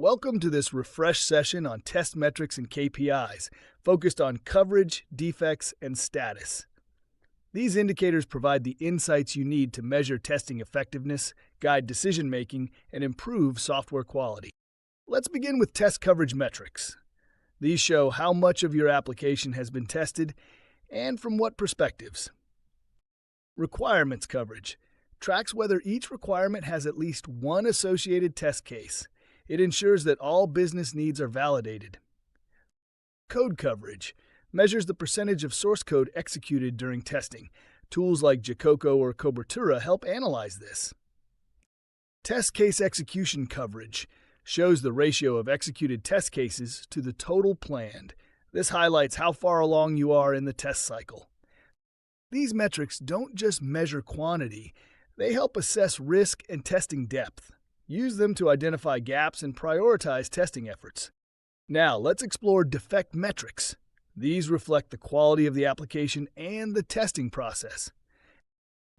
Welcome to this refresh session on test metrics and KPIs, focused on coverage, defects, and status. These indicators provide the insights you need to measure testing effectiveness, guide decision-making, and improve software quality. Let's begin with test coverage metrics. These show how much of your application has been tested and from what perspectives. Requirements coverage tracks whether each requirement has at least one associated test case. It ensures that all business needs are validated. Code coverage measures the percentage of source code executed during testing. Tools like Jacoco or Cobertura help analyze this. Test case execution coverage shows the ratio of executed test cases to the total planned. This highlights how far along you are in the test cycle. These metrics don't just measure quantity, they help assess risk and testing depth. Use them to identify gaps and prioritize testing efforts. Now, let's explore defect metrics. These reflect the quality of the application and the testing process.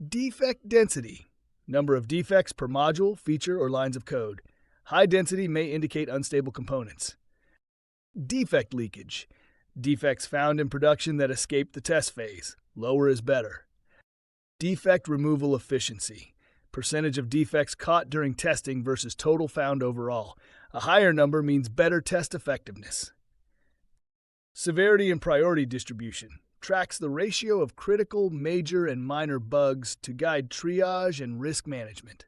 Defect density, number of defects per module, feature, or lines of code. High density may indicate unstable components. Defect leakage, defects found in production that escape the test phase. Lower is better. Defect removal efficiency, percentage of defects caught during testing versus total found overall. A higher number means better test effectiveness. Severity and priority distribution tracks the ratio of critical, major, and minor bugs to guide triage and risk management.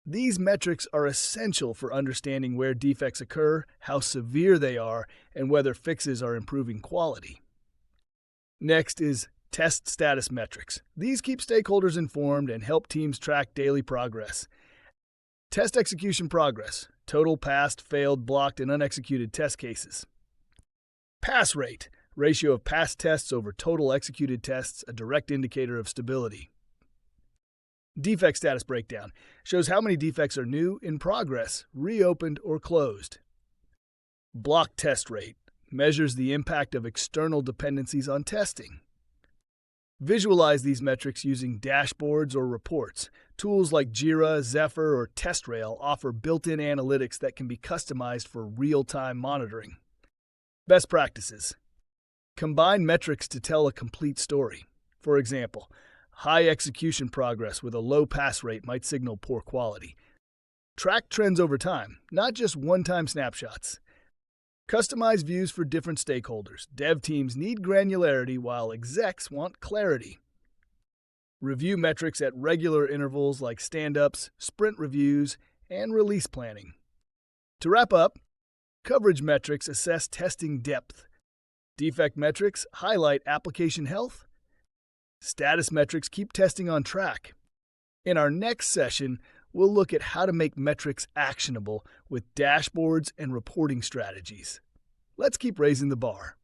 These metrics are essential for understanding where defects occur, how severe they are, and whether fixes are improving quality. Next is test status metrics. These keep stakeholders informed and help teams track daily progress. Test execution progress, total passed, failed, blocked, and unexecuted test cases. Pass rate, ratio of passed tests over total executed tests, a direct indicator of stability. Defect status breakdown shows how many defects are new, in progress, reopened, or closed. Block test rate measures the impact of external dependencies on testing. Visualize these metrics using dashboards or reports. Tools like Jira, Zephyr, or TestRail offer built-in analytics that can be customized for real-time monitoring. Best practices. Combine metrics to tell a complete story. For example, high execution progress with a low pass rate might signal poor quality. Track trends over time, not just one-time snapshots. Customize views for different stakeholders. Dev teams need granularity while execs want clarity. Review metrics at regular intervals like stand-ups, sprint reviews, and release planning. To wrap up, coverage metrics assess testing depth. Defect metrics highlight application health. Status metrics keep testing on track. In our next session, we'll look at how to make metrics actionable with dashboards and reporting strategies. Let's keep raising the bar.